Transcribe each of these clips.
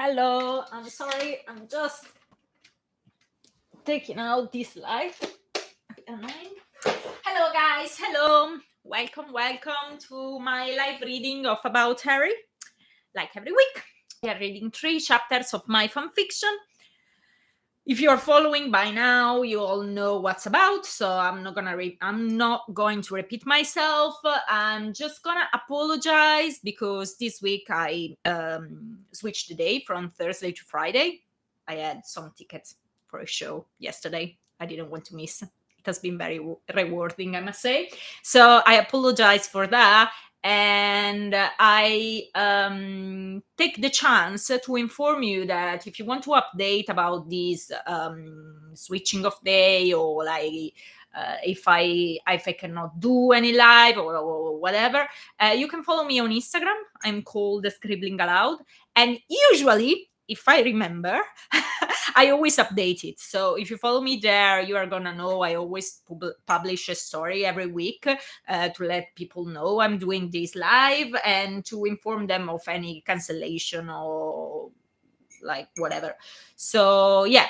Hello, I'm sorry, I'm just taking out this light. Hello, guys, hello. Welcome to my live reading of About Harry. Like every week, we are reading 3 chapters of my fanfiction. If you're following by now, you all know what's about, so I'm not going to repeat myself. I'm just gonna apologize because this week I switched the day from Thursday to Friday. I had some tickets for a show yesterday. I didn't want to miss. It has been very rewarding, I must say. So I apologize for that, and I take the chance to inform you that if you want to update about this switching of day, or like if I cannot do any live or whatever, you can follow me on Instagram. I'm called Scribbling Aloud, and usually, if I remember, I always update it. So if you follow me there, you are gonna know I always publish a story every week to let people know I'm doing this live and to inform them of any cancellation or like whatever. So yeah.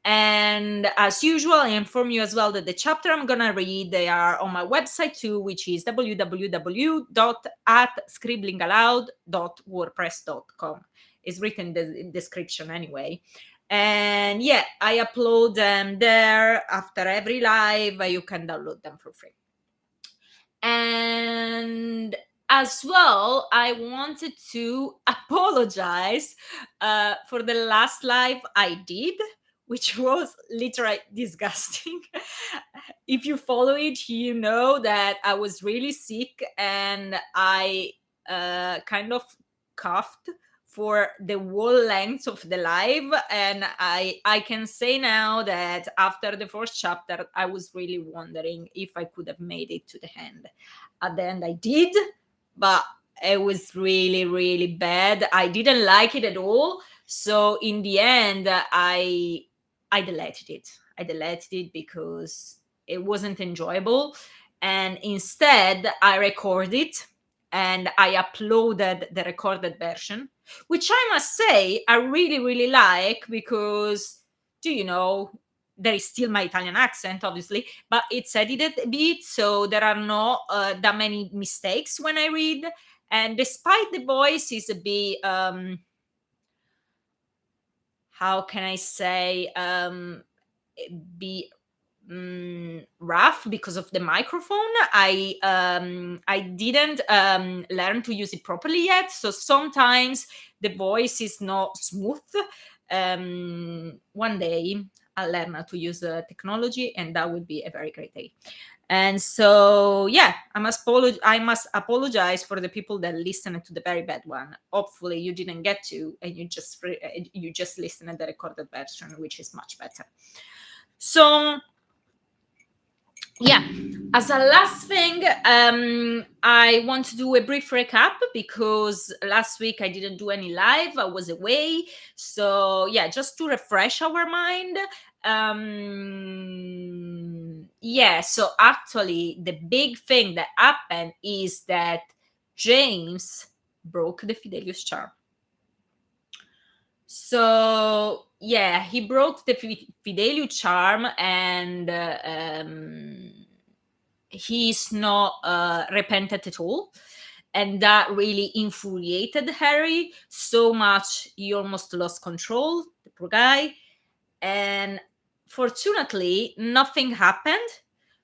And as usual, I inform you as well that the chapter I'm gonna read, they are on my website too, which is www.scribblingaloud.wordpress.com. It's written in the description anyway. And yeah, I upload them there after every live. You can download them for free. And as well, I wanted to apologize for the last live I did, which was literally disgusting. If you follow it, you know that I was really sick and I kind of coughed for the whole length of the live, and I can say now that after the first chapter I was really wondering if I could have made it to the end. At the end I did, but it was really, really bad. I didn't like it at all. So in the end, I deleted it because it wasn't enjoyable, and instead I recorded and I uploaded the recorded version, which I must say I really, really like, because there is still my Italian accent, obviously, but it's edited a bit, so there are not that many mistakes when I read. And despite the voice is a bit how can I say be rough because of the microphone. I didn't learn to use it properly yet, so sometimes the voice is not smooth. One day I'll learn how to use technology, and that would be a very great day. And so yeah, I must apologize for the people that listened to the very bad one. Hopefully you didn't get to, and you just listened to the recorded version, which is much better. So yeah, as a last thing, I want to do a brief recap because last week I didn't do any live. I was away. So yeah, just to refresh our mind. Yeah, so actually the big thing that happened is that James broke the Fidelius charm. So yeah, he broke the Fidelio charm, and he's not repentant at all. And that really infuriated Harry so much he almost lost control, the poor guy. And fortunately, nothing happened.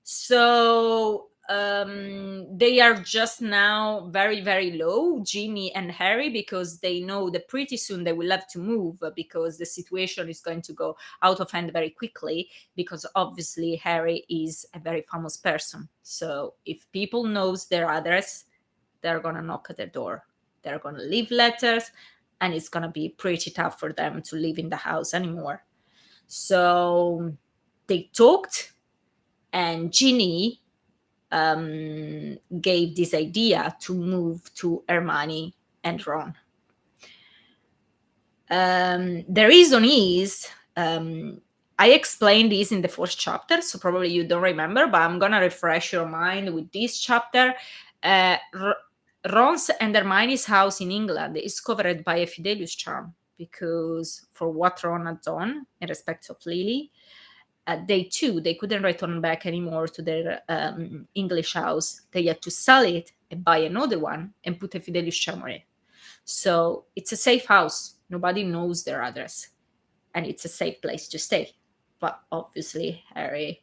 So they are just now very, very low, Ginny and Harry, because they know that pretty soon they will have to move, because the situation is going to go out of hand very quickly, because obviously Harry is a very famous person. So if people knows their address, they're going to knock at their door. They're going to leave letters, and it's going to be pretty tough for them to live in the house anymore. So they talked, and Ginny gave this idea to move to Hermione and Ron. The reason is, I explained this in the first chapter, so probably you don't remember, but I'm gonna refresh your mind with this chapter. Ron's and Hermione's house in England is covered by a Fidelius charm. because for what Ron had done in respect of Lily, they couldn't return back anymore to their English house. They had to sell it and buy another one and put a Fidelius charm on it. So it's a safe house. Nobody knows their address, and it's a safe place to stay. But obviously, Harry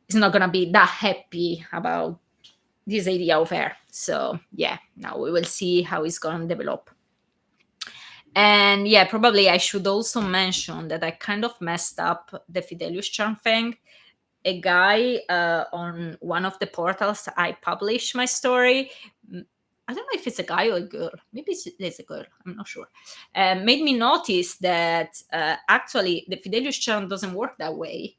is not gonna be that happy about this idea of her. So yeah, now we will see how it's gonna develop. And yeah, probably I should also mention that I kind of messed up the Fidelius charm thing. A guy on one of the portals I publish my story. I don't know if it's a guy or a girl. Maybe it's a girl. I'm not sure. Made me notice that actually the Fidelius charm doesn't work that way,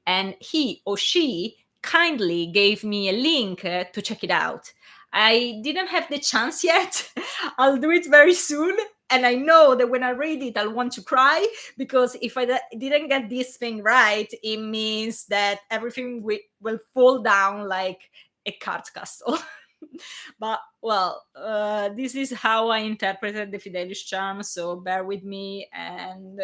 and he or she kindly gave me a link to check it out. I didn't have the chance yet. I'll do it very soon. And I know that when I read it, I'll want to cry, because if I didn't get this thing right, it means that everything will fall down like a card castle. But well, this is how I interpreted the Fidelius charm. So bear with me and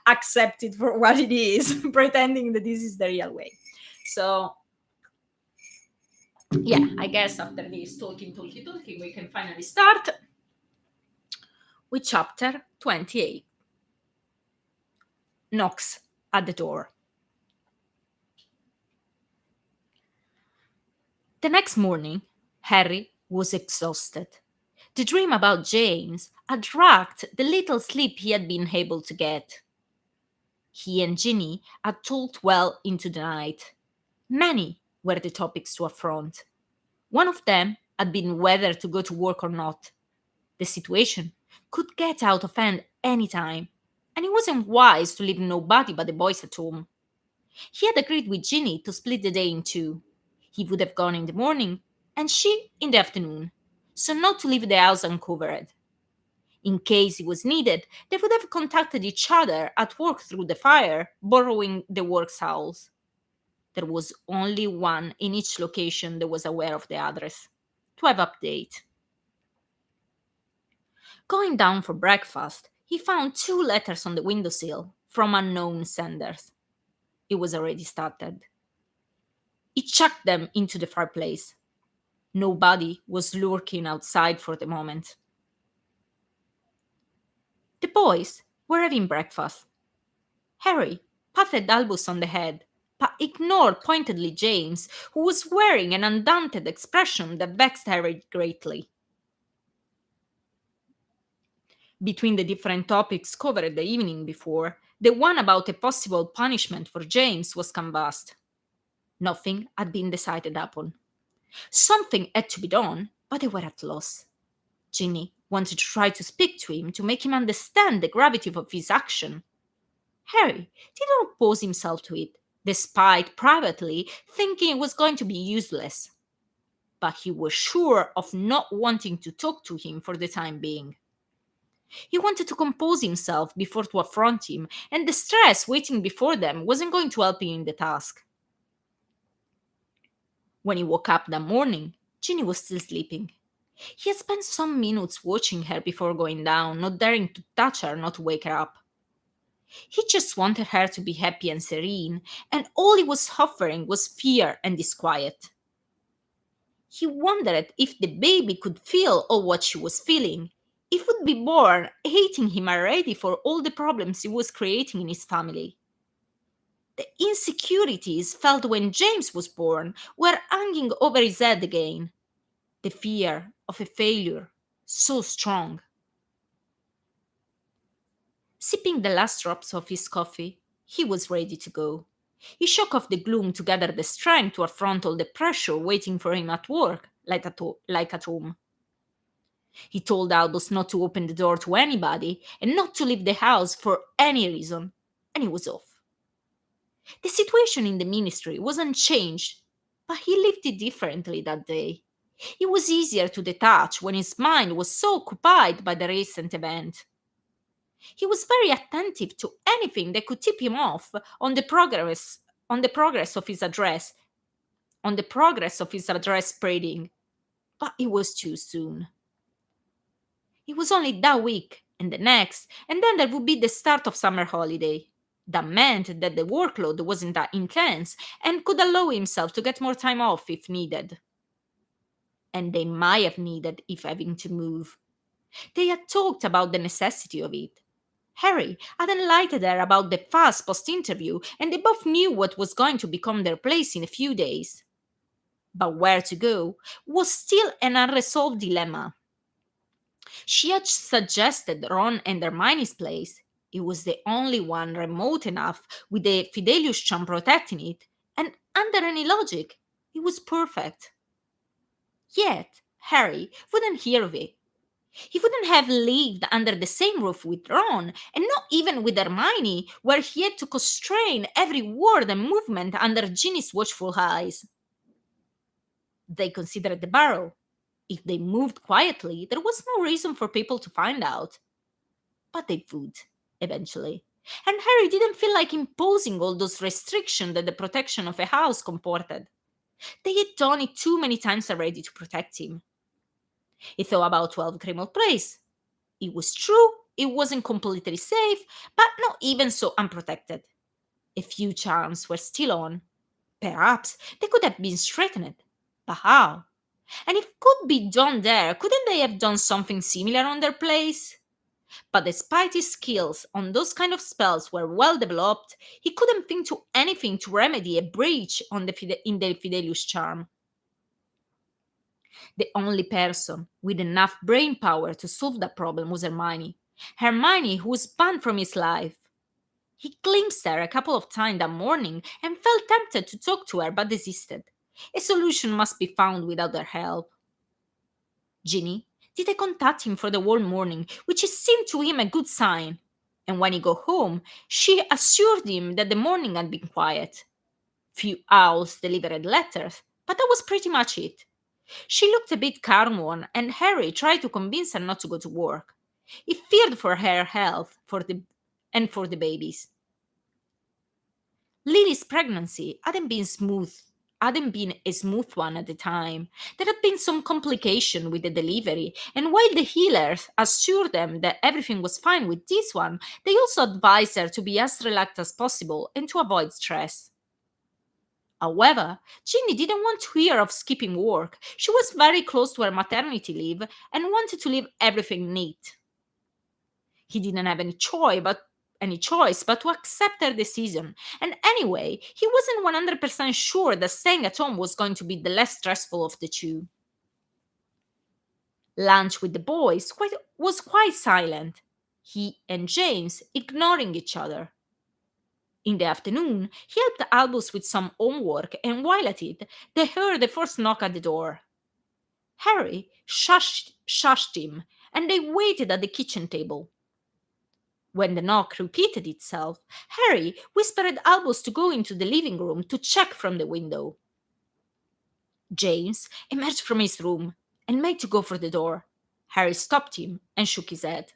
accept it for what it is, pretending that this is the real way. So yeah, I guess after this talking, we can finally start with chapter 28. Knocks at the door. The next morning, Harry was exhausted. The dream about James had racked the little sleep he had been able to get. He and Ginny had talked well into the night. Many were the topics to affront. One of them had been whether to go to work or not. The situation could get out of hand any time, and it wasn't wise to leave nobody but the boys at home. He had agreed with Ginny to split the day in two. He would have gone in the morning, and she in the afternoon, so not to leave the house uncovered. In case it was needed, they would have contacted each other at work through the fire, borrowing the work towels. There was only one in each location that was aware of the address. To have update. Going down for breakfast, he found 2 letters on the windowsill from unknown senders. It was already started. He chucked them into the fireplace. Nobody was lurking outside for the moment. The boys were having breakfast. Harry patted Albus on the head, but ignored pointedly James, who was wearing an undaunted expression that vexed Harry greatly. Between the different topics covered the evening before, the one about a possible punishment for James was canvassed. Nothing had been decided upon. Something had to be done, but they were at loss. Ginny wanted to try to speak to him to make him understand the gravity of his action. Harry did not oppose himself to it, despite privately thinking it was going to be useless. But he was sure of not wanting to talk to him for the time being. He wanted to compose himself before to affront him, and the stress waiting before them wasn't going to help him in the task. When he woke up that morning, Ginny was still sleeping. He had spent some minutes watching her before going down, not daring to touch her, not to wake her up. He just wanted her to be happy and serene, and all he was offering was fear and disquiet. He wondered if the baby could feel all what she was feeling. It would be born hating him already for all the problems he was creating in his family. The insecurities felt when James was born were hanging over his head again. The fear of a failure, so strong. Sipping the last drops of his coffee, he was ready to go. He shook off the gloom to gather the strength to affront all the pressure waiting for him at work, like at home. He told Albus not to open the door to anybody and not to leave the house for any reason, and he was off. The situation in the ministry was unchanged, but he lived it differently that day. It was easier to detach when his mind was so occupied by the recent event. He was very attentive to anything that could tip him off on the progress of his address, spreading, but it was too soon. It was only that week and the next, and then there would be the start of summer holiday. That meant that the workload wasn't that intense and could allow himself to get more time off if needed. And they might have needed if having to move. They had talked about the necessity of it. Harry had enlightened her about the fast post interview, and they both knew what was going to become their place in a few days. But where to go was still an unresolved dilemma. She had suggested Ron and Hermione's place. It was the only one remote enough with the Fidelius charm protecting it, and under any logic, it was perfect. Yet, Harry wouldn't hear of it. He wouldn't have lived under the same roof with Ron, and not even with Hermione, where he had to constrain every word and movement under Ginny's watchful eyes. They considered the barrow. If they moved quietly, there was no reason for people to find out. But they would, eventually. And Harry didn't feel like imposing all those restrictions that the protection of a house comported. They had done it too many times already to protect him. He thought about 12 Grimmauld Place. It was true, it wasn't completely safe, but not even so unprotected. A few charms were still on. Perhaps they could have been straightened. But how? And if could be done there, couldn't they have done something similar on their place? But despite his skills on those kind of spells were well developed, he couldn't think to anything to remedy a breach in the Fidelius charm. The only person with enough brain power to solve that problem was Hermione. Hermione, who was banned from his life. He glimpsed her a couple of times that morning and felt tempted to talk to her but desisted. A solution must be found without her help. Ginny didn't contact him for the whole morning, which seemed to him a good sign. And when he got home, she assured him that the morning had been quiet. Few owls delivered letters, but that was pretty much it. She looked a bit careworn, and Harry tried to convince her not to go to work. He feared for her health and for the babies. Lily's pregnancy hadn't been a smooth one at the time. There had been some complication with the delivery, and while the healers assured them that everything was fine with this one, they also advised her to be as relaxed as possible and to avoid stress. However, Ginny didn't want to hear of skipping work. She was very close to her maternity leave and wanted to leave everything neat. He didn't have any choice but to accept her decision. And anyway, he wasn't 100% sure that staying at home was going to be the less stressful of the two. Lunch with the boys was quite silent, he and James ignoring each other. In the afternoon, he helped Albus with some homework, and while at it, they heard the first knock at the door. Harry shushed him, and they waited at the kitchen table. When the knock repeated itself, Harry whispered Albus to go into the living room to check from the window. James emerged from his room and made to go for the door. Harry stopped him and shook his head.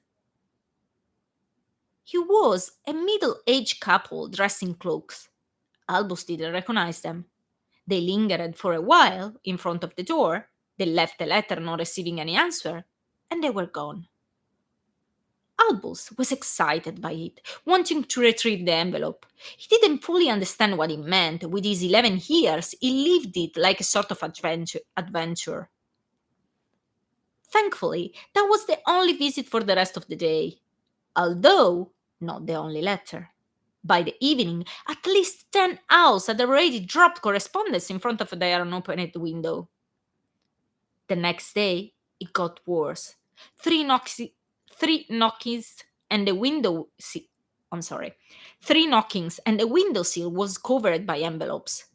He was a middle-aged couple dressed in cloaks. Albus didn't recognize them. They lingered for a while in front of the door. They left a letter not receiving any answer, and they were gone. Albus was excited by it, wanting to retrieve the envelope. He didn't fully understand what it meant. With his 11 years, he lived it like a sort of adventure. Thankfully, that was the only visit for the rest of the day, although not the only letter. By the evening, at least 10 owls had already dropped correspondence in front of their unopened window. The next day, it got worse. Three knockings and the window sill was covered by envelopes.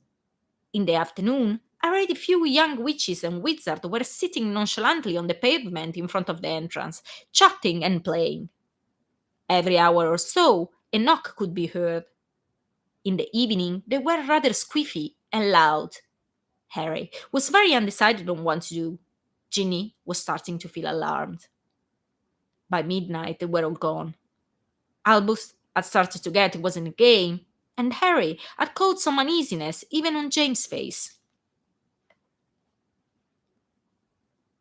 In the afternoon, already few young witches and wizards were sitting nonchalantly on the pavement in front of the entrance, chatting and playing. Every hour or so, a knock could be heard. In the evening, they were rather squiffy and loud. Harry was very undecided on what to do. Ginny was starting to feel alarmed. By midnight, they were all gone. Albus had started to get it wasn't a game, and Harry had caught some uneasiness even on James' face.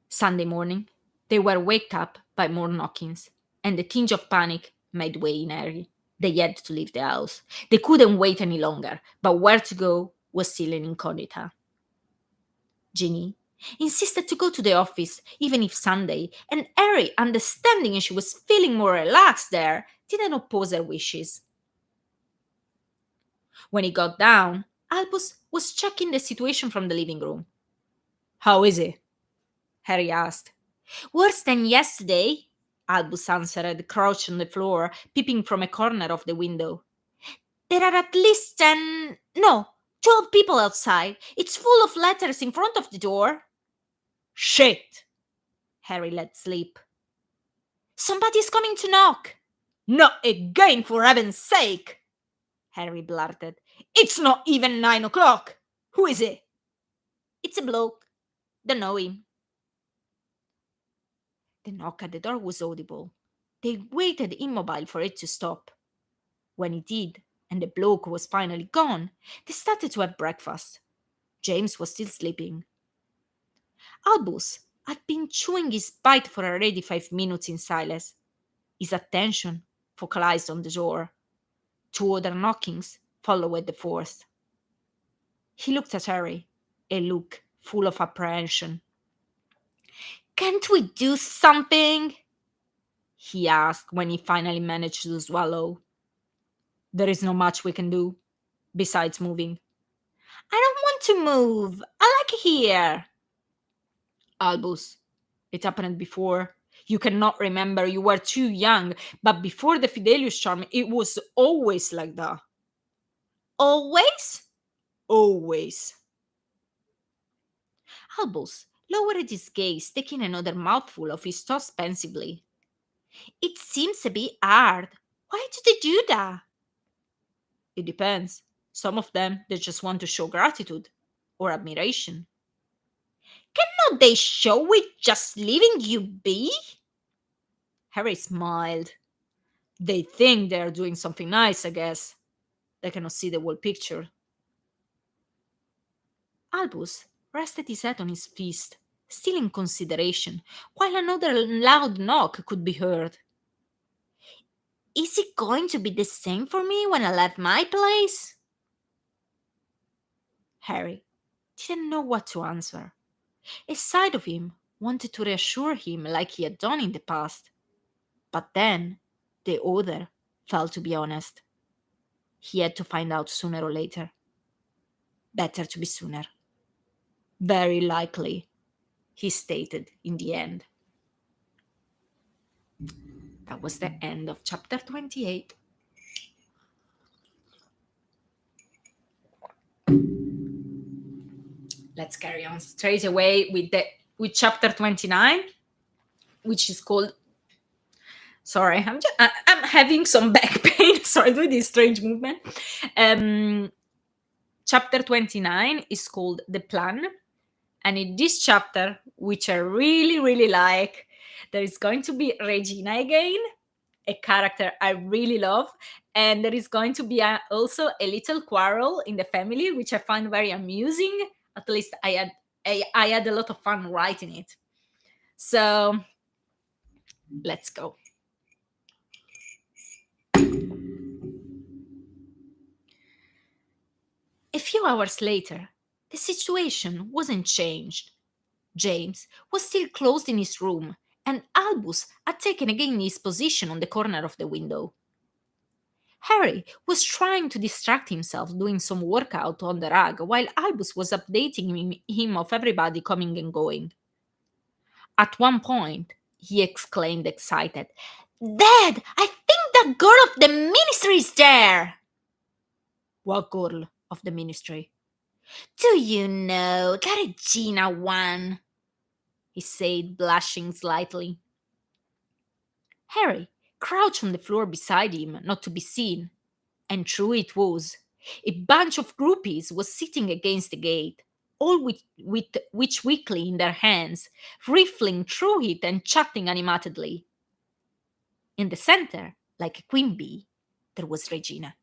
Sunday morning, they were waked up by more knockings. and a tinge of panic made way in Harry. They had to leave the house. They couldn't wait any longer, but where to go was still an incognita. Ginny insisted to go to the office, even if Sunday, and Harry, understanding she was feeling more relaxed there, didn't oppose her wishes. When he got down, Albus was checking the situation from the living room. "How is he?" Harry asked. "Worse than yesterday," Albus answered, crouched on the floor, peeping from a corner of the window. "There are at least 10, no, 12 people outside. It's full of letters in front of the door." "Shit!" Harry let slip. "Somebody's coming to knock." "Not again, for heaven's sake!" Harry blurted. "It's not even 9 o'clock. Who is it?" "It's a bloke. Don't know him." The knock at the door was audible. They waited immobile for it to stop. When it did, and the bloke was finally gone, they started to have breakfast. James was still sleeping. Albus had been chewing his bite for already 5 minutes in silence, his attention focalized on the door. 2 other knockings followed the fourth. He looked at Harry, a look full of apprehension. "Can't we do something?" he asked when he finally managed to swallow. "There is not much we can do, besides moving." "I don't want to move. I like it here." "Albus, it happened before. You cannot remember, you were too young, but before the Fidelius charm, it was always like that." "Always?" "Always." Albus lowered his gaze, taking another mouthful of his toast pensively. "It seems a bit hard. Why do they do that?" "It depends. Some of them, they just want to show gratitude or admiration." "Cannot they show it just leaving you be?" Harry smiled. "They think they are doing something nice, I guess. They cannot see the whole picture." Albus rested his head on his fist, still in consideration, while another loud knock could be heard. "Is it going to be the same for me when I left my place?" Harry didn't know what to answer. A side of him wanted to reassure him like he had done in the past. But then the other felt to be honest. He had to find out sooner or later. Better to be sooner. "Very likely," he stated in the end. That was the end of chapter 28. Let's carry on straight away with chapter 29, which is called, sorry, I'm having some back pain, so I do this strange movement. Chapter 29 is called The Plan, and in this chapter, which I really really like, there is going to be Regina again, a character I really love, and there is going to be also a little quarrel in the family, which I find very amusing. At least I had a lot of fun writing it. So let's go. A few hours later, the situation wasn't changed. James was still closed in his room, and Albus had taken again his position on the corner of the window. Harry was trying to distract himself doing some workout on the rug while Albus was updating him of everybody coming and going. At one point, he exclaimed excited, "Dad, I think that girl of the ministry is there!" "What girl of the ministry?" "Do you know, the Regina one?" he said, blushing slightly. Harry crouched on the floor beside him, not to be seen, and true it was. A bunch of groupies was sitting against the gate, all with Witch Weekly in their hands, riffling through it and chatting animatedly. In the center, like a queen bee, there was Regina.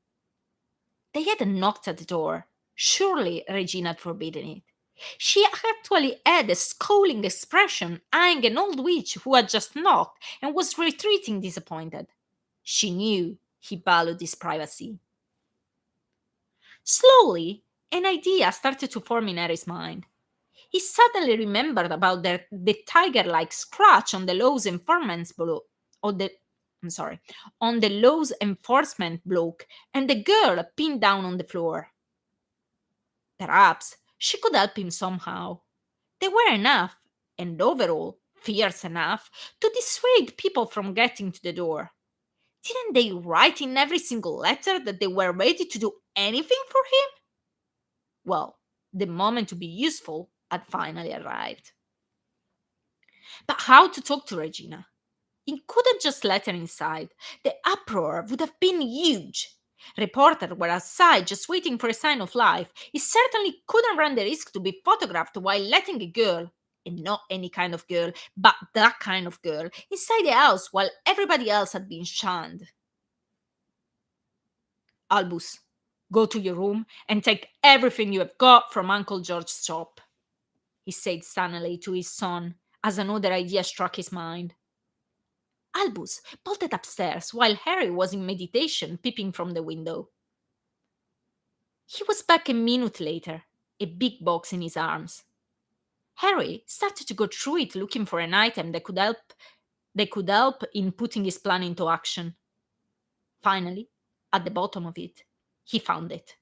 They hadn't knocked at the door. Surely Regina had forbidden it. She actually had a scowling expression, eyeing an old witch who had just knocked and was retreating disappointed. She knew he valued his privacy. Slowly, an idea started to form in Harry's mind. He suddenly remembered about the tiger-like scratch on the law's informant's blow, or the I'm sorry, on the law's enforcement bloke, and the girl pinned down on the floor. Perhaps she could help him somehow. They were enough, and overall, fierce enough, to dissuade people from getting to the door. Didn't they write in every single letter that they were ready to do anything for him? Well, the moment to be useful had finally arrived. But how to talk to Regina? He couldn't just let her inside. The uproar would have been huge. Reporters were outside just waiting for a sign of life. He certainly couldn't run the risk to be photographed while letting a girl, and not any kind of girl, but that kind of girl, inside the house while everybody else had been shunned. Albus, go to your room and take everything you have got from Uncle George's shop, he said suddenly to his son as another idea struck his mind. Albus bolted upstairs while Harry was in meditation, peeping from the window. He was back a minute later, a big box in his arms. Harry started to go through it looking for an item that could help in putting his plan into action. Finally, at the bottom of it, he found it.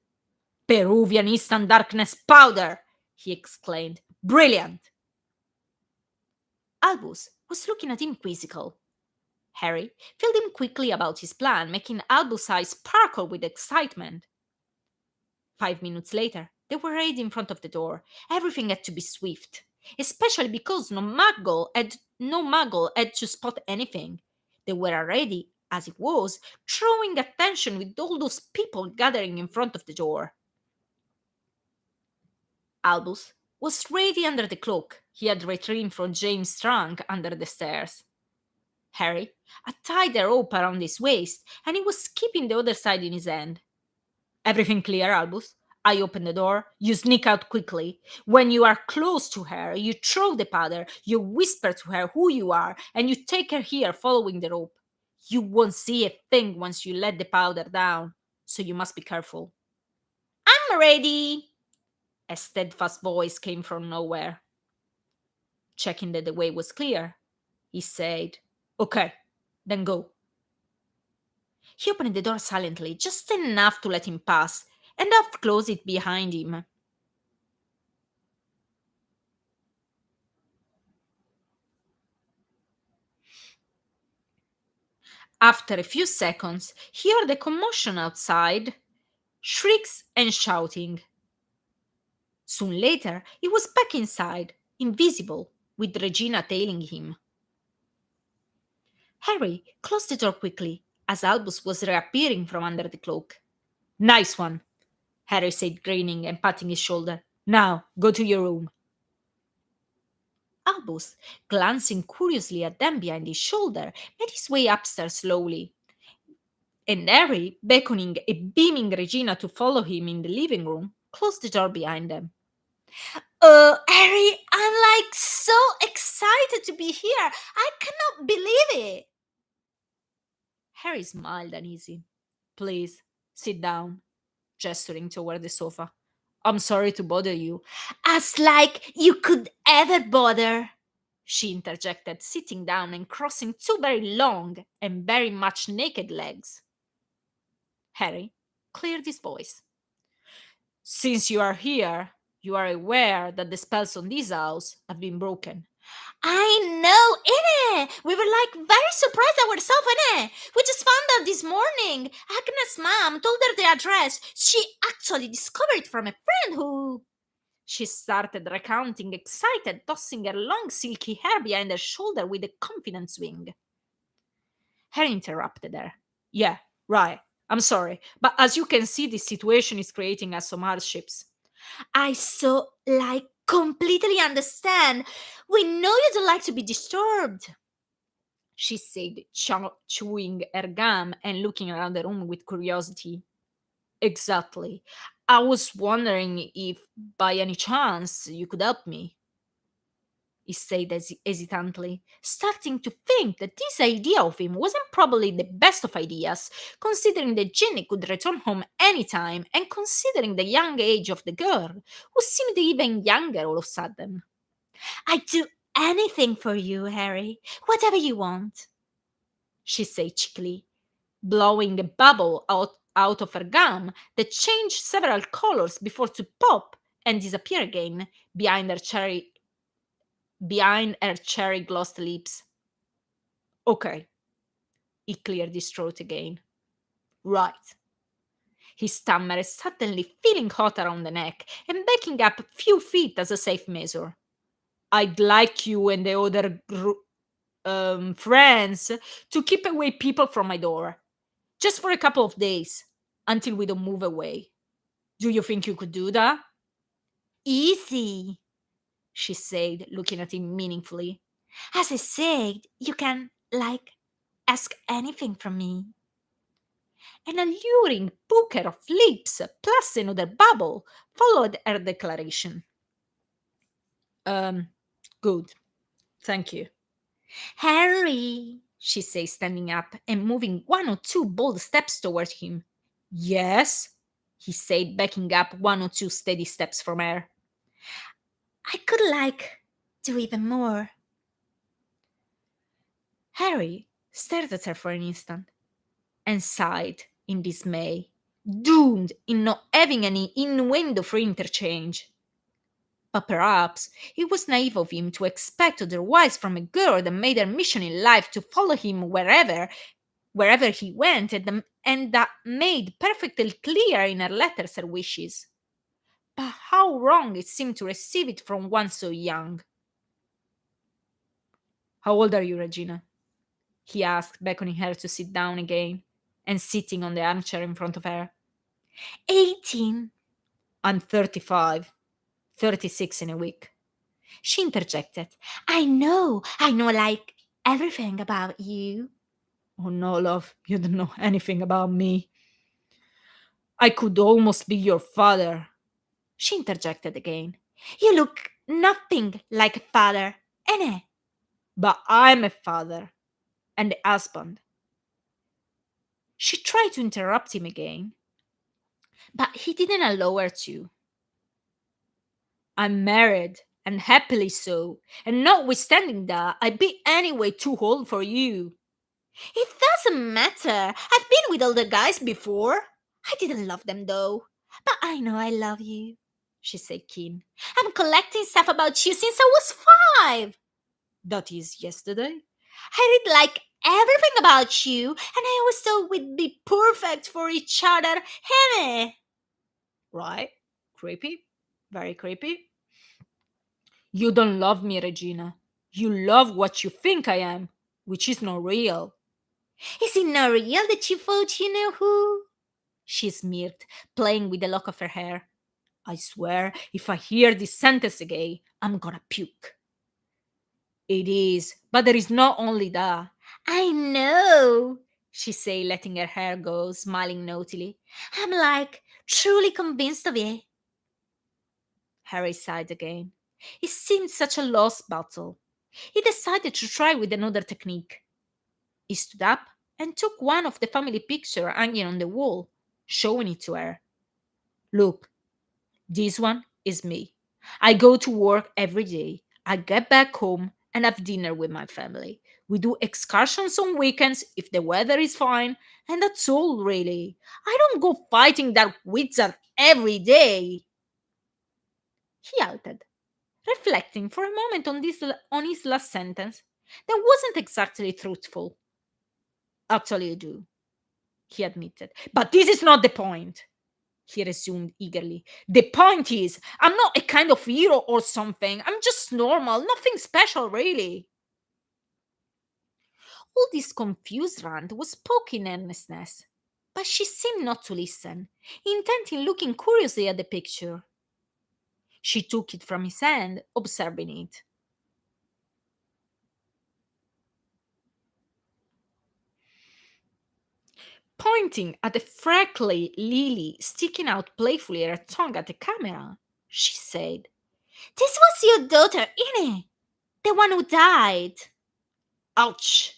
Peruvian instant darkness powder! He exclaimed. Brilliant! Albus was looking at him quizzical. Harry filled him quickly about his plan, making Albus' eyes sparkle with excitement. 5 minutes later, they were right in front of the door. Everything had to be swift, especially because no muggle had to spot anything. They were already, as it was, drawing attention with all those people gathering in front of the door. Albus was ready under the cloak he had retrieved from James' trunk under the stairs. Harry had tied the rope around his waist, and he was keeping the other side in his hand. Everything clear, Albus? I open the door, you sneak out quickly. When you are close to her, you throw the powder, you whisper to her who you are, and you take her here following the rope. You won't see a thing once you let the powder down, so you must be careful. I'm ready! A steadfast voice came from nowhere. Checking that the way was clear, he said, Okay, then go. He opened the door silently, just enough to let him pass, and half closed it behind him. After a few seconds, he heard a commotion outside, shrieks and shouting. Soon later, he was back inside, invisible, with Regina tailing him. Harry closed the door quickly as Albus was reappearing from under the cloak. Nice one, Harry said, grinning and patting his shoulder. Now, go to your room. Albus, glancing curiously at them behind his shoulder, made his way upstairs slowly, and Harry, beckoning a beaming Regina to follow him in the living room, closed the door behind them. Harry, I'm like so excited to be here. I cannot believe it. Harry smiled uneasy. Please, sit down, gesturing toward the sofa. I'm sorry to bother you. As like you could ever bother, she interjected, sitting down and crossing two very long and very much naked legs. Harry cleared his voice. Since you are here, you are aware that the spells on this house have been broken. I know, innit? We were like very surprised ourselves, innit? We just found out this morning. Agnes' mom told her the address. She actually discovered it from a friend who. She started recounting, excited, tossing her long silky hair behind her shoulder with a confident swing. Harry interrupted her. Yeah, right. I'm sorry, but as you can see, this situation is creating us some hardships. I so completely understand. We know you don't like to be disturbed, she said, chewing her gum and looking around the room with curiosity. Exactly. I was wondering if by any chance you could help me, he said hesitantly, starting to think that this idea of him wasn't probably the best of ideas, considering the genie could return home anytime and considering the young age of the girl, who seemed even younger all of a sudden. I'd do anything for you, Harry, whatever you want, she said cheekily, blowing a bubble out of her gum that changed several colors before to pop and disappear again behind her cherry glossed lips. Okay, he cleared his throat again. Right. He stammered, suddenly feeling hot around the neck and backing up a few feet as a safe measure. I'd like you and the other friends to keep away people from my door, just for a couple of days, until we don't move away. Do you think you could do that? Easy, she said, looking at him meaningfully. As I said, you can, ask anything from me. An alluring pucker of lips plus another bubble followed her declaration. Um, good. Thank you. Harry, she said, standing up and moving one or two bold steps toward him. Yes, he said, backing up one or two steady steps from her. I could do even more. Harry stared at her for an instant and sighed in dismay, doomed in not having any innuendo for interchange. But perhaps it was naive of him to expect otherwise from a girl that made her mission in life to follow him wherever he went, and that made perfectly clear in her letters her wishes. But how wrong it seemed to receive it from one so young. How old are you, Regina? He asked, beckoning her to sit down again and sitting on the armchair in front of her. 18. I'm 35, 36 in a week. She interjected. I know everything about you. Oh no, love, you don't know anything about me. I could almost be your father. She interjected again. You look nothing like a father, innit? But I'm a father and a husband. She tried to interrupt him again, but he didn't allow her to. I'm married, and happily so, and notwithstanding that, I'd be anyway too old for you. It doesn't matter. I've been with older guys before. I didn't love them though. But I know I love you, she said keen. I'm collecting stuff about you since I was 5. That is yesterday. I read everything about you, and I always thought we'd be perfect for each other, Henry. Right? Creepy. Very creepy. You don't love me, Regina. You love what you think I am, which is not real. Is it not real that you thought you know who? She smirked, playing with the lock of her hair. I swear, if I hear this sentence again, I'm gonna puke. It is, but there is not only that. I know, she said, letting her hair go, smiling naughtily. I'm truly convinced of it. Harry sighed again. It seemed such a lost battle. He decided to try with another technique. He stood up and took one of the family pictures hanging on the wall, showing it to her. Look, this one is me. I go to work every day. I get back home and have dinner with my family. We do excursions on weekends if the weather is fine, and that's all really. I don't go fighting that wizard every day. He halted, reflecting for a moment on his last sentence. That wasn't exactly truthful. Actually, I do, he admitted. But this is not the point, he resumed eagerly. The point is, I'm not a kind of hero or something. I'm just normal, nothing special, really. All this confused rant was spoken in earnestness, but she seemed not to listen, intent in looking curiously at the picture. She took it from his hand, observing it. Pointing at the freckly Lily sticking out playfully her tongue at the camera, she said, "This was your daughter, innit? The one who died." Ouch!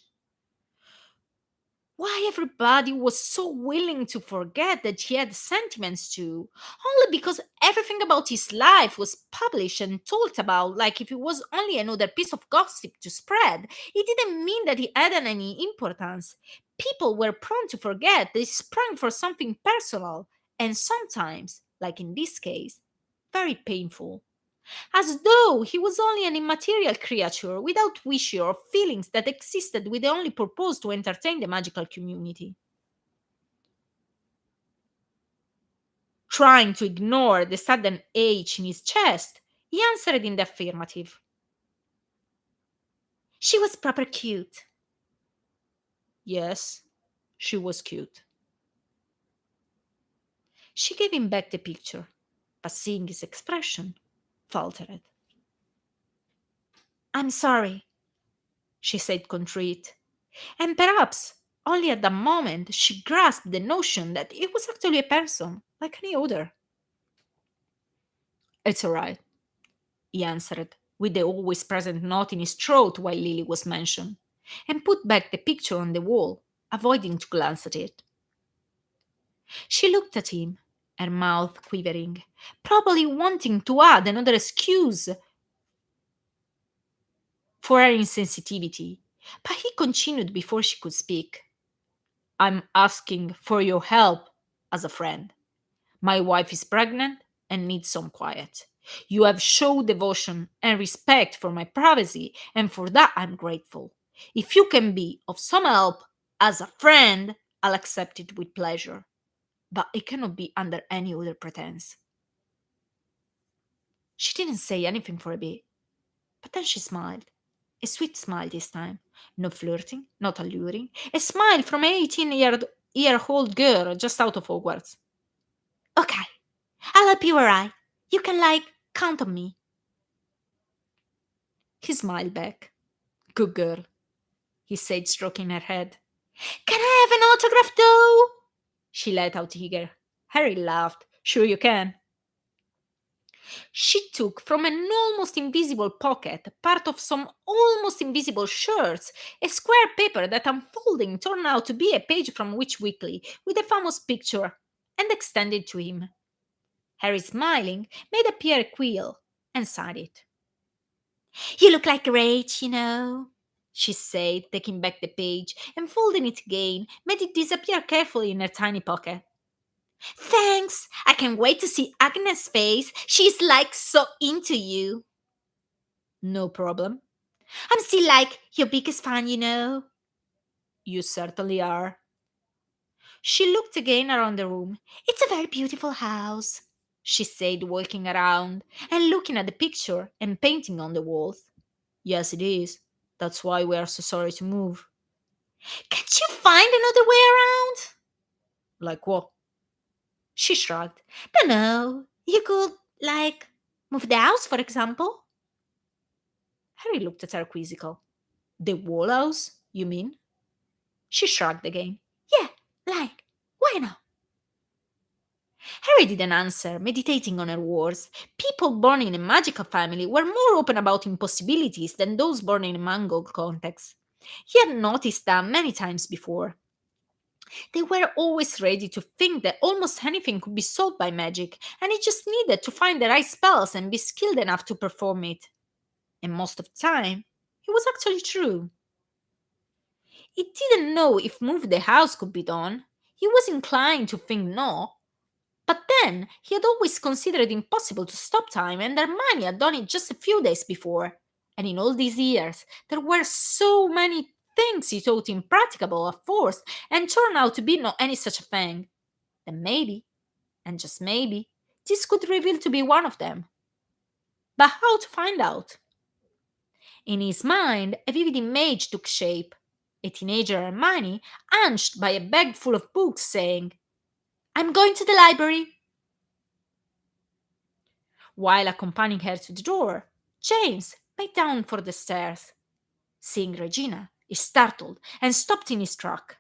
Why everybody was so willing to forget that he had sentiments too, only because everything about his life was published and talked about like if it was only another piece of gossip to spread. It didn't mean that he had any importance. People were prone to forget they sprang for something personal, and sometimes, like in this case, very painful, as though he was only an immaterial creature without wishes or feelings that existed with the only purpose to entertain the magical community. Trying to ignore the sudden ache in his chest, he answered in the affirmative. She was proper cute. Yes, she was cute. She gave him back the picture, but seeing his expression, faltered. "I'm sorry," she said contrite, and perhaps only at that moment she grasped the notion that it was actually a person, like any other. "It's all right," he answered, with the always present knot in his throat while Lily was mentioned, and put back the picture on the wall, avoiding to glance at it. She looked at him, her mouth quivering, probably wanting to add another excuse for her insensitivity, but he continued before she could speak. "I'm asking for your help as a friend. My wife is pregnant and needs some quiet. You have shown devotion and respect for my privacy, and for that I'm grateful. If you can be of some help as a friend, I'll accept it with pleasure. But it cannot be under any other pretense." She didn't say anything for a bit, but then she smiled. A sweet smile this time. No flirting, not alluring. A smile from an 18-year-old girl just out of Hogwarts. "Okay, I'll help you alright. You can, count on me." He smiled back. "Good girl," he said, stroking her head. "Can I have an autograph, though?" she let out eager. Harry laughed. "Sure you can." She took from an almost invisible pocket, part of some almost invisible shirts, a square paper that unfolding turned out to be a page from Witch Weekly with a famous picture, and extended to him. Harry, smiling, made appear a quill and signed it. "You look like great, she said, taking back the page and folding it again, made it disappear carefully in her tiny pocket. "Thanks! I can't wait to see Agnes' face. She's so into you." "No problem." "I'm still your biggest fan. "You certainly are." She looked again around the room. "It's a very beautiful house," she said, walking around and looking at the picture and painting on the walls. "Yes, it is. That's why we are so sorry to move." "Can't you find another way around?" "Like what?" She shrugged. "Don't know. You could, move the house, for example." Harry looked at her quizzical. "The wall house, you mean?" She shrugged again. "Yeah, why not?" Harry didn't answer, meditating on her words. People born in a magical family were more open about impossibilities than those born in a mango context. He had noticed that many times before. They were always ready to think that almost anything could be solved by magic, and he just needed to find the right spells and be skilled enough to perform it. And most of the time, it was actually true. He didn't know if move the house could be done. He was inclined to think no. But then he had always considered it impossible to stop time, and Hermione had done it just a few days before. And in all these years, there were so many things he thought impracticable at first, and turned out to be not any such a thing. Then maybe, and just maybe, this could reveal to be one of them. But how to find out? In his mind, a vivid image took shape. A teenager Hermione, hunched by a bag full of books, saying, "I'm going to the library." While accompanying her to the door, James made down for the stairs. Seeing Regina, he startled and stopped in his track.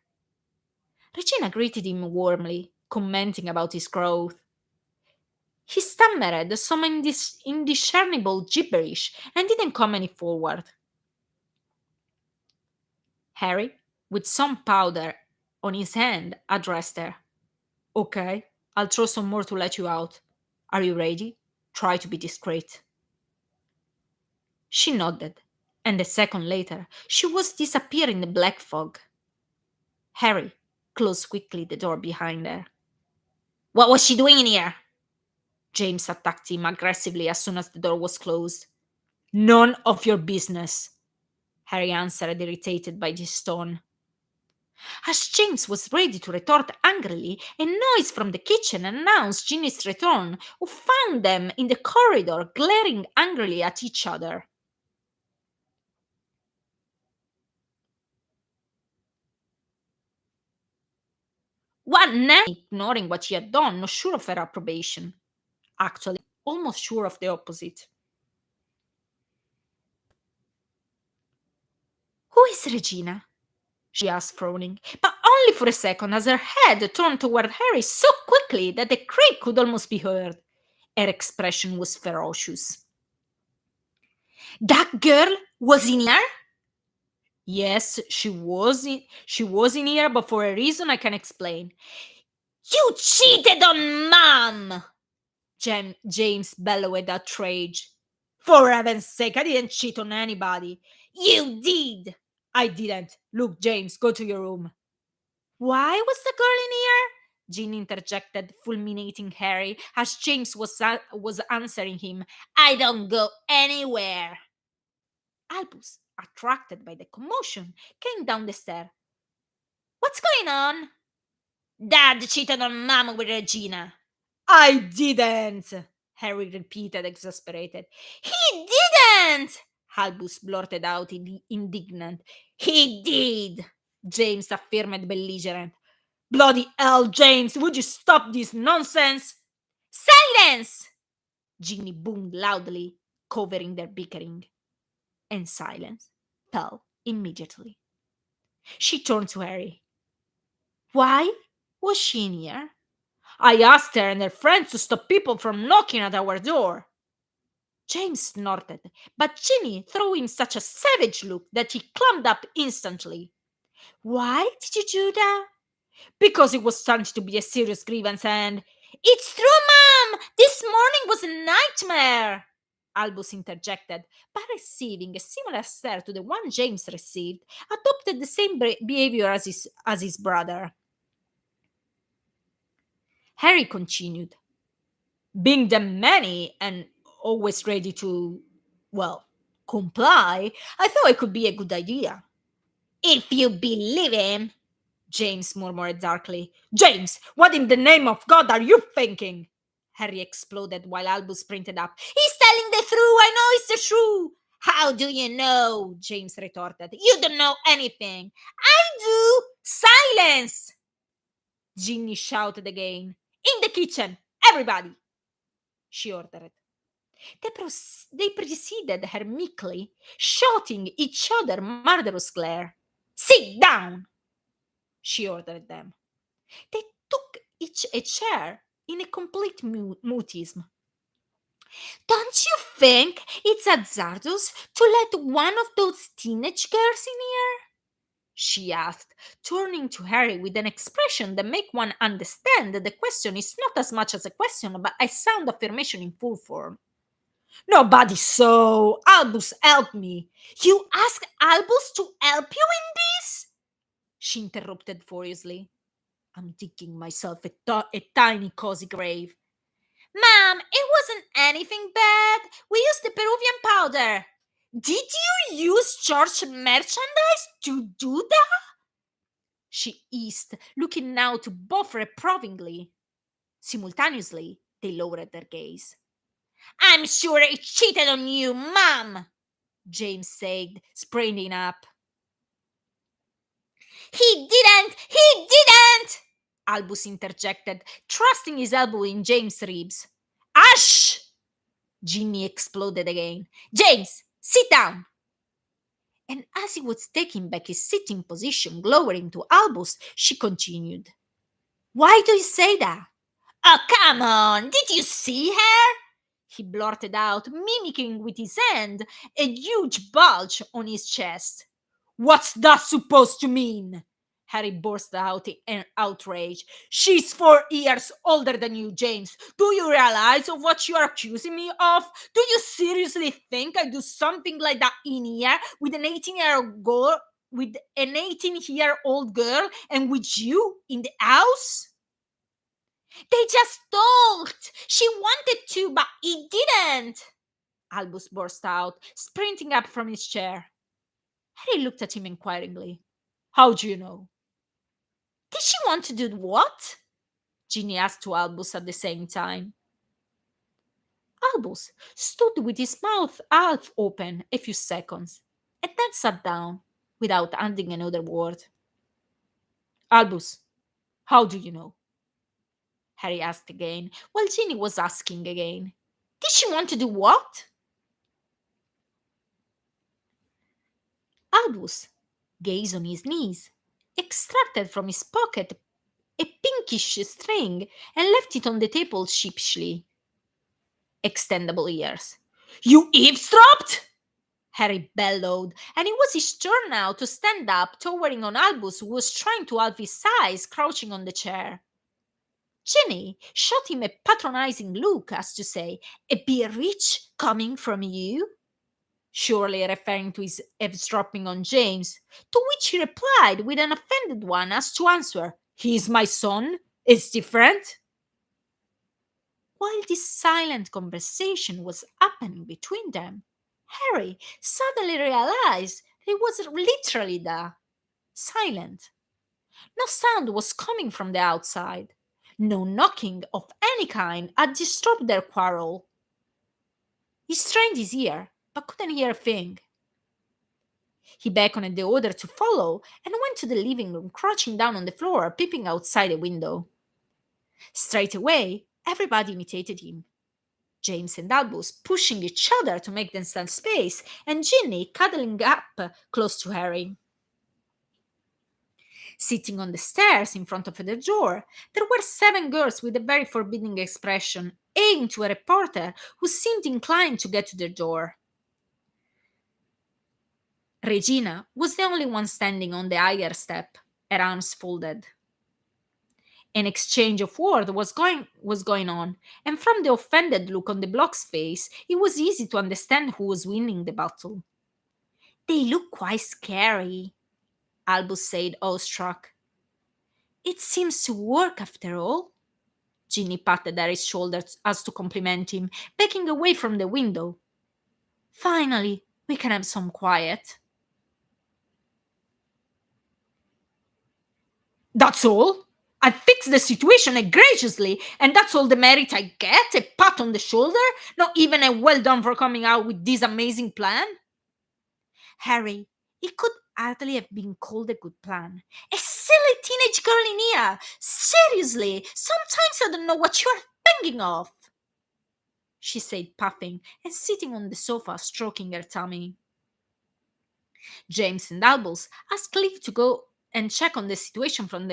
Regina greeted him warmly, commenting about his growth. He stammered some indiscernible gibberish and didn't come any forward. Harry, with some powder on his hand, addressed her. Okay, I'll throw some more to let you out. Are you ready? Try to be discreet. She nodded, and a second later, she was disappearing in the black fog. Harry closed quickly the door behind her. What was she doing in here? James attacked him aggressively as soon as the door was closed. None of your business, Harry answered, irritated by this tone. As James was ready to retort angrily, a noise from the kitchen announced Ginny's return, who found them in the corridor glaring angrily at each other. What now? Ignoring what she had done, not sure of her approbation. Actually, almost sure of the opposite. Who is Regina? She asked, frowning, but only for a second, as her head turned toward Harry so quickly that the creak could almost be heard. Her expression was ferocious. That girl was in here? Yes, she was in here, but for a reason I can explain. You cheated on Mom! James bellowed outraged. For heaven's sake, I didn't cheat on anybody. You did! I didn't. Look, James, go to your room. Why was the girl in here? Jean interjected, fulminating Harry as James was answering him. I don't go anywhere. Albus, attracted by the commotion, came down the stair. What's going on? Dad cheated on Mom with Regina. I didn't, Harry repeated, exasperated. He didn't! Albus blurted out, indignant. He did, James affirmed, belligerent. Bloody hell, James, would you stop this nonsense? Silence! Ginny boomed loudly, covering their bickering. And silence fell immediately. She turned to Harry. Why was she in here? I asked her and her friends to stop people from knocking at our door. James snorted, but Ginny threw him such a savage look that he climbed up instantly. Why did you do that? Because it was starting to be a serious grievance and... It's true, Mom! This morning was a nightmare! Albus interjected, but receiving a similar stare to the one James received, adopted the same behavior as his brother. Harry continued. Being the many and always ready to, well, comply, I thought it could be a good idea. If you believe him, James murmured darkly. James, what in the name of God are you thinking? Harry exploded while Albus sprinted up. He's telling the truth. I know it's the truth. How do you know? James retorted. You don't know anything. I do. Silence! Ginny shouted again. In the kitchen, everybody! She ordered. They preceded her meekly, shouting each other murderous glare. Sit down! She ordered them. They took each a chair in a complete mutism. Don't you think it's hazardous to let one of those teenage girls in here? She asked, turning to Harry with an expression that made one understand that the question is not as much as a question but a sound affirmation in full form. Nobody so. Albus, help me. You ask Albus to help you in this? She interrupted furiously. I'm digging myself a tiny cozy grave. Ma'am, it wasn't anything bad. We used the Peruvian powder. Did you use church merchandise to do that? She eased, looking now to both reprovingly. Simultaneously, they lowered their gaze. I'm sure it cheated on you, Mom, James said, springing up. He didn't! Albus interjected, thrusting his elbow in James' ribs. Hush! Ginny exploded again. James, sit down! And as he was taking back his sitting position, glowering to Albus, she continued, "Why do you say that?" "Oh, come on! Did you see her?" he blurted out, mimicking with his hand a huge bulge on his chest. "What's that supposed to mean?" Harry burst out in outrage. "She's 4 years older than you, James. Do you realize of what you are accusing me of? Do you seriously think I do something like that in here with an 18-year-old girl, with an 18-year-old girl, and with you in the house?" "They just talked. She wanted to, but he didn't," Albus burst out, sprinting up from his chair. Harry looked at him inquiringly. "How do you know?" "Did she want to do what?" Ginny asked to Albus at the same time. Albus stood with his mouth half open a few seconds, and then sat down without adding another word. "Albus, how do you know?" Harry asked again, while Ginny was asking again. "Did she want to do what?" Albus gazed on his knees, extracted from his pocket a pinkish string, and left it on the table sheepishly. "Extendable ears." "You eavesdropped?" Harry bellowed, and it was his turn now to stand up, towering on Albus, who was trying to halve his size, crouching on the chair. Ginny shot him a patronizing look, as to say, "A bit rich coming from you?" surely referring to his eavesdropping on James, to which he replied with an offended one as to answer, "He's my son, it's different." While this silent conversation was happening between them, Harry suddenly realized that it was literally that silent. No sound was coming from the outside. No knocking of any kind had disturbed their quarrel. He strained his ear, but couldn't hear a thing. He beckoned the other to follow and went to the living room, crouching down on the floor, peeping outside the window. Straight away, everybody imitated him. James and Albus pushing each other to make themselves space, and Ginny cuddling up close to Harry. Sitting on the stairs in front of the door, there were 7 girls with a very forbidding expression, aimed to a reporter who seemed inclined to get to the door. Regina was the only one standing on the higher step, her arms folded. An exchange of words was going on, and from the offended look on the block's face, it was easy to understand who was winning the battle. "They look quite scary," Albus said, awestruck. "It seems to work after all." Ginny patted Harry's shoulder as to compliment him, backing away from the window. "Finally, we can have some quiet." "That's all? I fixed the situation egregiously, and that's all the merit I get? A pat on the shoulder? Not even a well done for coming out with this amazing plan?" "Harry, it could hardly have been called a good plan. A silly teenage girl in here! Seriously, sometimes I don't know what you're thinking of," she said, puffing and sitting on the sofa, stroking her tummy. James and Albus asked Cliff to go and check on the situation from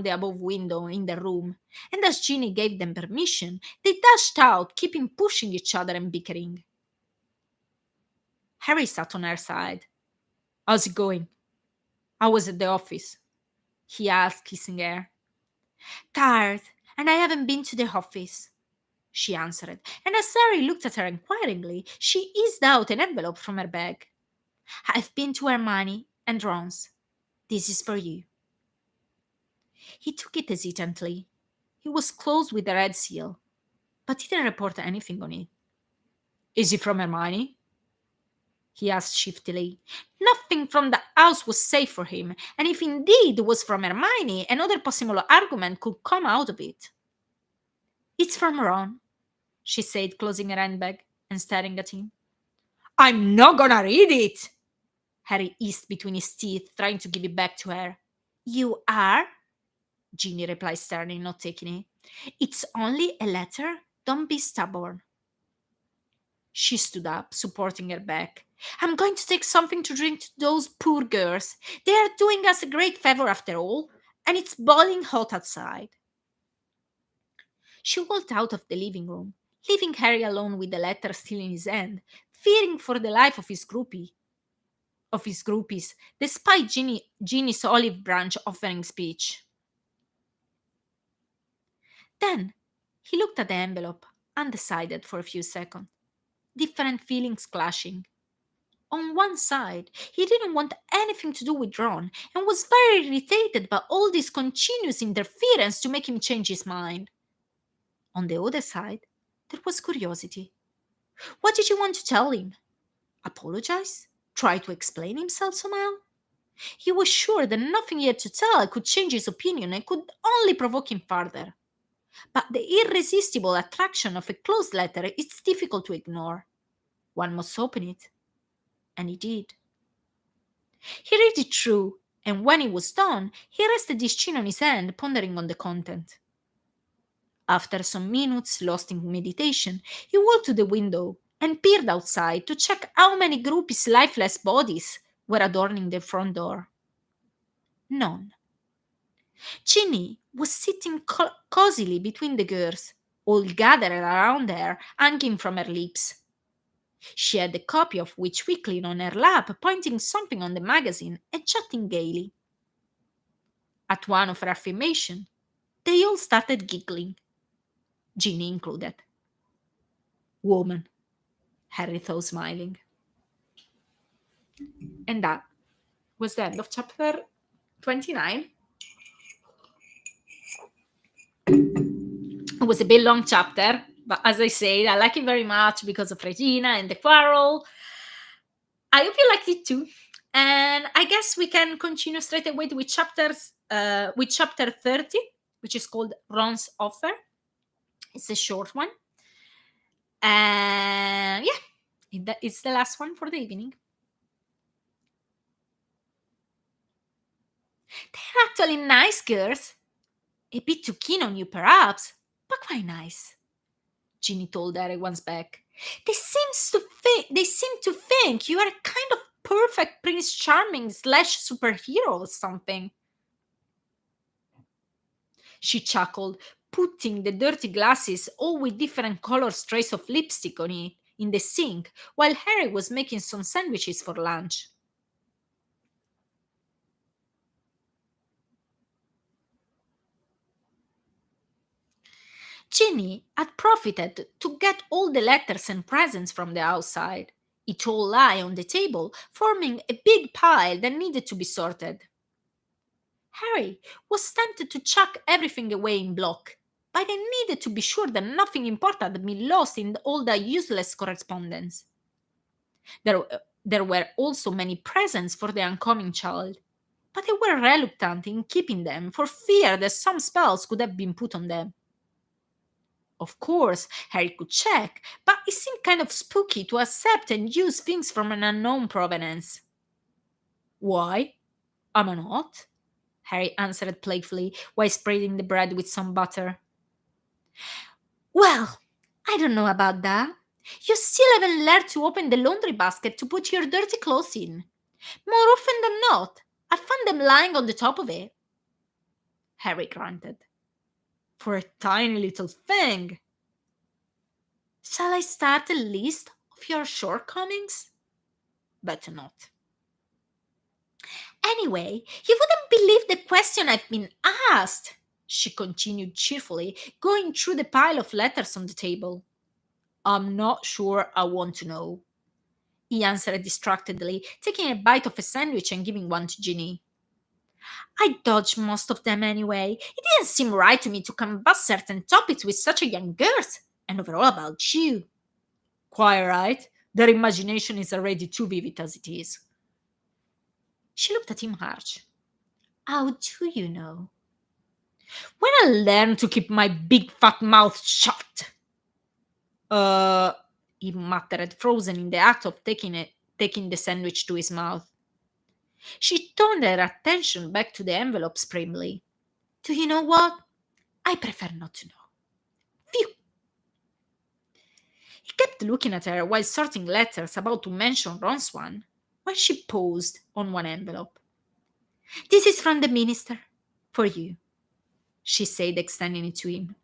the above window in the room, and as Ginny gave them permission, they dashed out, keeping pushing each other and bickering. Harry sat on her side. "How's it going?" "I was at the office," he asked, kissing her. "Tired, and I haven't been to the office," she answered, and as Harry looked at her inquiringly, she eased out an envelope from her bag. "I've been to Hermione and Ron's. This is for you." He took it hesitantly. It was closed with a red seal, but didn't report anything on it. "Is it from Hermione?" he asked shiftily. Nothing from the house was safe for him, and if indeed it was from Hermione, another possible argument could come out of it. "It's from Ron," she said, closing her handbag and staring at him. "I'm not gonna read it!" Harry hissed between his teeth, trying to give it back to her. "You are?" Ginny replied sternly, not taking it. "It's only a letter. Don't be stubborn." She stood up, supporting her back. I'm going to take something to drink to those poor girls. They are doing us a great favor after all, and it's boiling hot outside. She walked out of the living room, leaving Harry alone with the letter still in his hand, fearing for the life of his groupies, despite Ginny's olive branch offering speech. Then he looked at the envelope, undecided for a few seconds, different feelings clashing. On one side, he didn't want anything to do with Ron and was very irritated by all this continuous interference to make him change his mind. On the other side, there was curiosity. What did you want to tell him? Apologize? Try to explain himself somehow? He was sure that nothing he had to tell could change his opinion and could only provoke him further. But the irresistible attraction of a closed letter is difficult to ignore. One must open it. And he did. He read it through, and when it was done, he rested his chin on his hand, pondering on the content. After some minutes lost in meditation, he walked to the window and peered outside to check how many groupies' lifeless bodies were adorning the front door. None. Ginny was sitting cozily between the girls, all gathered around her, hanging from her lips. She had a copy of Witch Weekly on her lap, pointing something on the magazine and chatting gaily. At one of her affirmations, they all started giggling, Ginny included. Woman, Harry thought, smiling. And that was the end of chapter 29. It was a bit long chapter, but as I said, I like it very much because of Regina and the quarrel. I hope you liked it too. And I guess we can continue straight away with chapter 30, which is called Ron's Offer. It's a short one. And yeah, it's the last one for the evening. They're actually nice girls. A bit too keen on you, perhaps, but quite nice, Ginny told Harry once back. They seem to think you are a kind of perfect Prince Charming / superhero or something. She chuckled, putting the dirty glasses, all with different color traces of lipstick on it, in the sink, while Harry was making some sandwiches for lunch. Ginny had profited to get all the letters and presents from the outside. It all lay on the table, forming a big pile that needed to be sorted. Harry was tempted to chuck everything away in block, but he needed to be sure that nothing important had been lost in all the useless correspondence. There were also many presents for the oncoming child, but they were reluctant in keeping them for fear that some spells could have been put on them. Of course, Harry could check, but it seemed kind of spooky to accept and use things from an unknown provenance. Why? Am I not? Harry answered playfully while spreading the bread with some butter. Well, I don't know about that. You still haven't learned to open the laundry basket to put your dirty clothes in. More often than not, I found them lying on the top of it. Harry grunted. For a tiny little thing. Shall I start a list of your shortcomings? Better not. Anyway, you wouldn't believe the question I've been asked, she continued cheerfully, going through the pile of letters on the table. I'm not sure I want to know, he answered distractedly, taking a bite of a sandwich and giving one to Ginny. I dodged most of them anyway. It didn't seem right to me to canvass certain topics with such a young girl, and overall about you. Quite right. Their imagination is already too vivid as it is. She looked at him hard. How do you know? When I learn to keep my big fat mouth shut. He muttered, frozen in the act of taking the sandwich to his mouth. She turned her attention back to the envelopes primly. Do you know what? I prefer not to know. Phew! He kept looking at her while sorting letters about to mention Ron's one, when she paused on one envelope. "This is from the minister. For you," she said, extending it to him.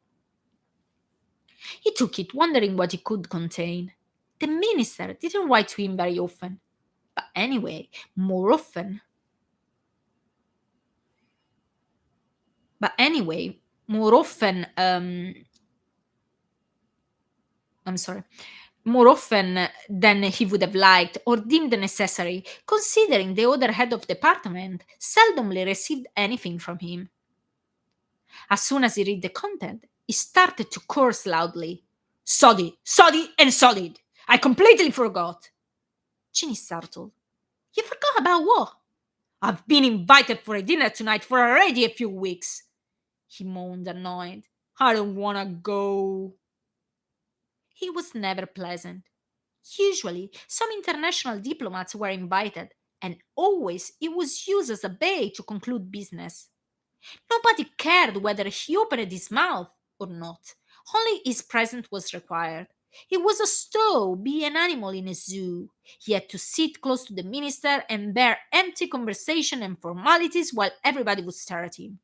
He took it, wondering what it could contain. The minister didn't write to him very often. But anyway, more often. But anyway, more often, I'm sorry, more often than he would have liked or deemed necessary, considering the other head of department seldomly received anything from him. As soon as he read the content, he started to curse loudly. "Soddy, soddy, and solid! I completely forgot!" Ginny startled. "You forgot about what?" "I've been invited for a dinner tonight for already a few weeks," he moaned, annoyed. "I don't wanna go." He was never pleasant. Usually, some international diplomats were invited, and always it was used as a bait to conclude business. Nobody cared whether he opened his mouth or not. Only his presence was required. He was as though be an animal in a zoo. He had to sit close to the minister and bear empty conversation and formalities while everybody would stare at him.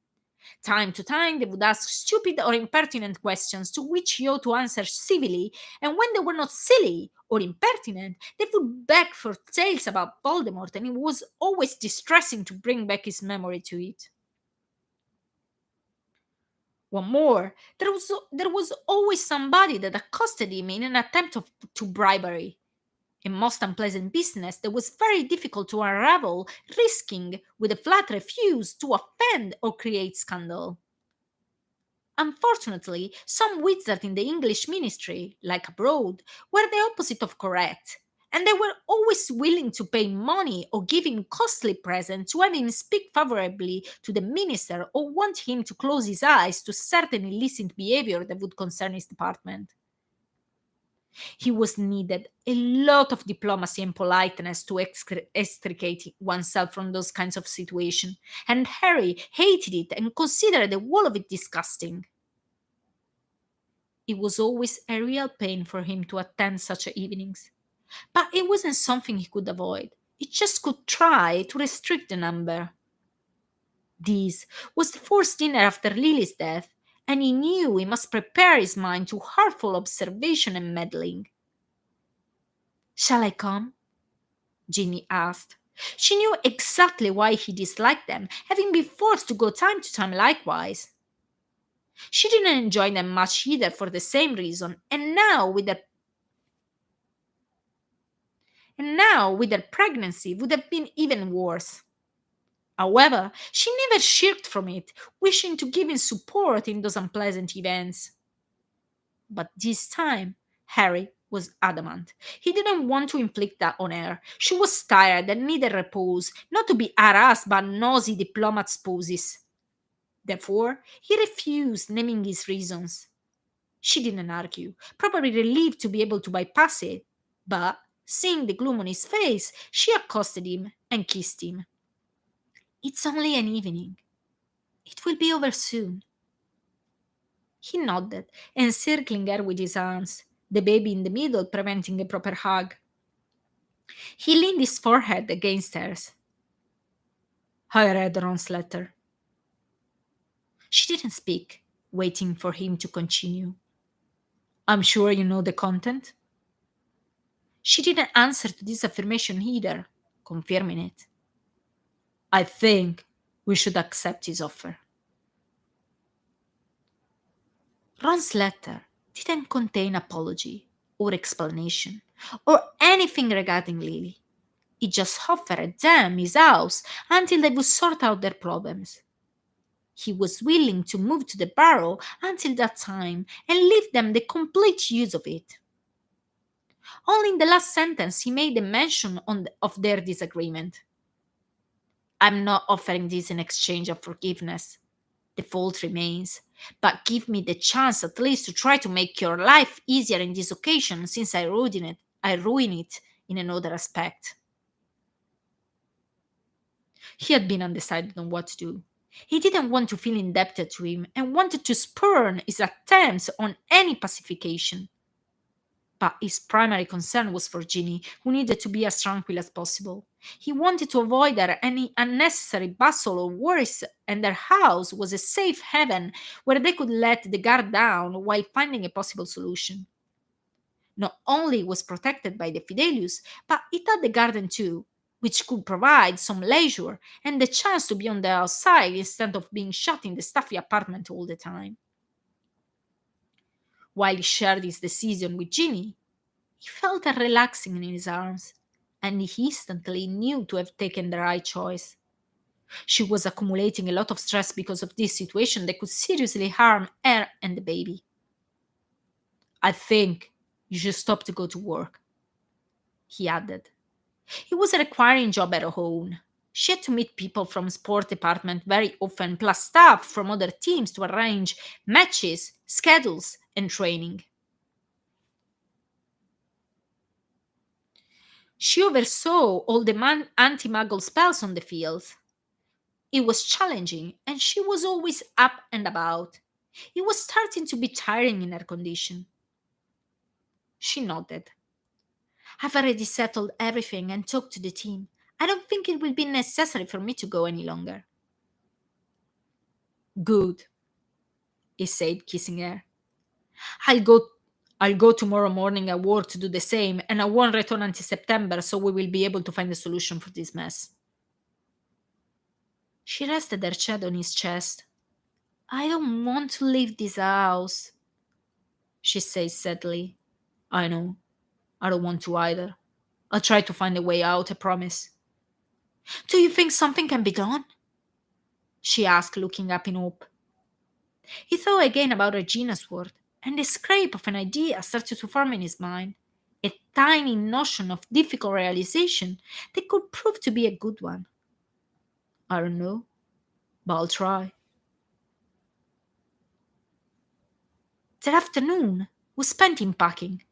Time to time, they would ask stupid or impertinent questions to which he ought to answer civilly, and when they were not silly or impertinent, they would beg for tales about Voldemort, and it was always distressing to bring back his memory to it. One more, there was always somebody that accosted him in an attempt to bribery. A most unpleasant business that was very difficult to unravel, risking, with a flat refuse, to offend or create scandal. Unfortunately, some wizards in the English ministry, like abroad, were the opposite of correct, and they were always willing to pay money or give him costly presents to have him speak favorably to the minister or want him to close his eyes to certain illicit behavior that would concern his department. He was needed a lot of diplomacy and politeness to extricate oneself from those kinds of situations, and Harry hated it and considered the whole of it disgusting. It was always a real pain for him to attend such evenings, but it wasn't something he could avoid. He just could try to restrict the number. This was the first dinner after Lily's death, and he knew he must prepare his mind to heartful observation and meddling. "Shall I come?" Ginny asked. She knew exactly why he disliked them, having been forced to go time to time likewise. She didn't enjoy them much either for the same reason, and now with her pregnancy would have been even worse. However, she never shirked from it, wishing to give him support in those unpleasant events. But this time, Harry was adamant. He didn't want to inflict that on her. She was tired and needed repose, not to be harassed by nosy diplomat spouses. Therefore, he refused, naming his reasons. She didn't argue, probably relieved to be able to bypass it, but, seeing the gloom on his face, she accosted him and kissed him. "It's only an evening. It will be over soon." He nodded, encircling her with his arms, the baby in the middle preventing a proper hug. He leaned his forehead against hers. "I read Ron's letter." She didn't speak, waiting for him to continue. "I'm sure you know the content?" She didn't answer to this affirmation either, confirming it. "I think we should accept his offer." Ron's letter didn't contain apology or explanation or anything regarding Lily. He just offered them his house until they would sort out their problems. He was willing to move to the barrow until that time and leave them the complete use of it. Only in the last sentence he made a mention of their disagreement. "I'm not offering this in exchange of forgiveness. The fault remains, but give me the chance at least to try to make your life easier in this occasion, since I ruin it in another aspect." He had been undecided on what to do. He didn't want to feel indebted to him and wanted to spurn his attempts on any pacification. But his primary concern was for Ginny, who needed to be as tranquil as possible. He wanted to avoid her any unnecessary bustle or worries, and their house was a safe haven where they could let the guard down while finding a possible solution. Not only was protected by the Fidelius, but it had the garden too, which could provide some leisure and the chance to be on the outside instead of being shut in the stuffy apartment all the time. While he shared his decision with Ginny, he felt her relaxing in his arms, and he instantly knew to have taken the right choice. She was accumulating a lot of stress because of this situation that could seriously harm her and the baby. I think you should stop to go to work, he added. It was a requiring job at home. She had to meet people from sport department very often, plus staff from other teams to arrange matches, schedules, and training. She oversaw all the anti-muggle spells on the field. It was challenging, and she was always up and about. It was starting to be tiring in her condition. She nodded. I've already settled everything and talked to the team. I don't think it will be necessary for me to go any longer. Good, he said, kissing her. I'll go I'll go tomorrow morning at work to do the same, and I won't return until September, so we will be able to find a solution for this mess. She rested her chin on his chest. I don't want to leave this house, she said sadly. I know. I don't want to either. I'll try to find a way out, I promise. Do you think something can be done? She asked, looking up in hope. He thought again about Regina's word, and the scrape of an idea started to form in his mind. A tiny notion of difficult realization that could prove to be a good one. I don't know, but I'll try. That afternoon was spent in packing.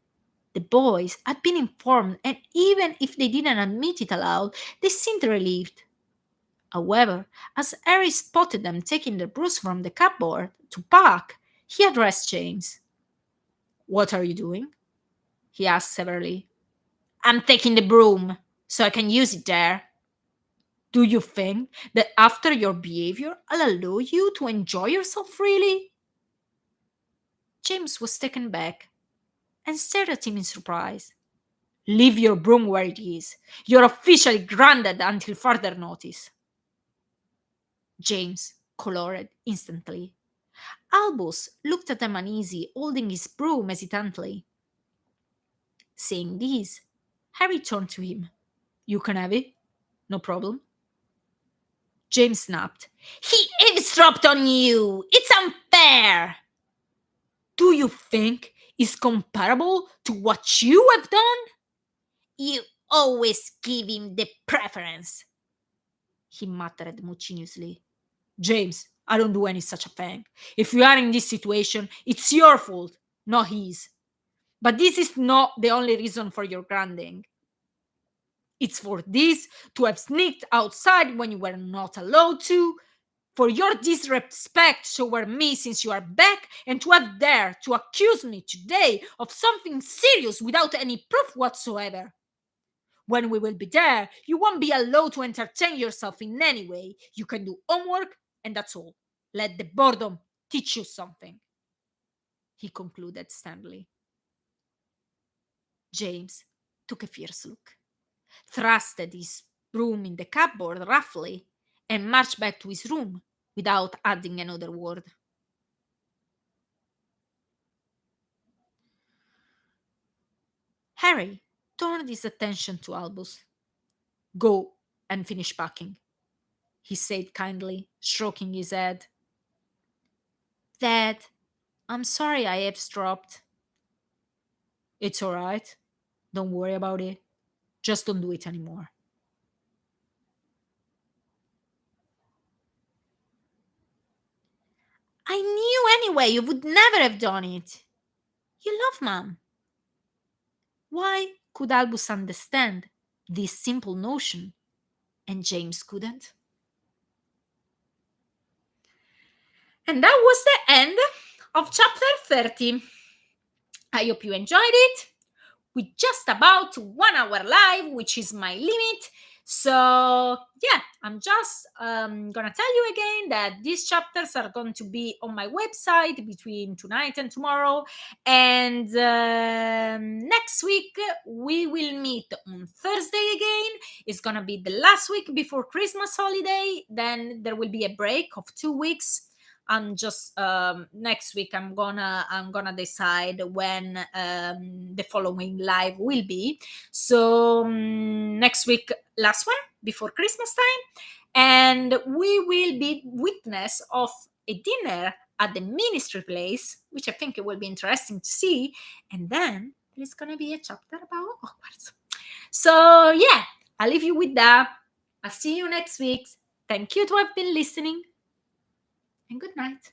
The boys had been informed, and even if they didn't admit it aloud, they seemed relieved. However, as Harry spotted them taking the bruise from the cupboard to pack, he addressed James. What are you doing? He asked severely. I'm taking the broom, so I can use it there. Do you think that after your behavior, I'll allow you to enjoy yourself really? James was taken back and stared at him in surprise. Leave your broom where it is. You're officially grounded until further notice. James colored instantly. Albus looked at him uneasy, holding his broom hesitantly. Saying this, Harry turned to him. You can have it. No problem. James snapped. He eavesdropped on you! It's unfair! Do you think it's comparable to what you have done? You always give him the preference, he muttered mucinously. James, I don't do any such a thing. If you are in this situation, it's your fault, not his. But this is not the only reason for your grounding. It's for this to have sneaked outside when you were not allowed to, for your disrespect toward me since you are back, and to have dared to accuse me today of something serious without any proof whatsoever. When we will be there, you won't be allowed to entertain yourself in any way. You can do homework, and that's all. Let the boredom teach you something, he concluded sternly. James took a fierce look, thrusted his broom in the cupboard roughly, and marched back to his room without adding another word. Harry turned his attention to Albus. Go and finish packing, he said kindly, stroking his head. Dad, I'm sorry I eavesdropped. It's all right. Don't worry about it. Just don't do it anymore. I knew anyway you would never have done it. You love Mom. Why could Albus understand this simple notion and James couldn't? And that was the end of chapter 30. I hope you enjoyed it. with just about 1 hour live, which is my limit. So yeah, I'm just gonna tell you again that these chapters are going to be on my website between tonight and tomorrow. And next week we will meet on Thursday again. It's gonna be the last week before Christmas holiday. Then there will be a break of 2 weeks. I'm just next week I'm gonna decide when the following live will be. So next week, last one before Christmas time, and we will be witness of a dinner at the ministry place, which I think it will be interesting to see. And then there's gonna be a chapter about Hogwarts. So yeah, I'll leave you with that. I'll see you next week. Thank you to have been listening, and good night.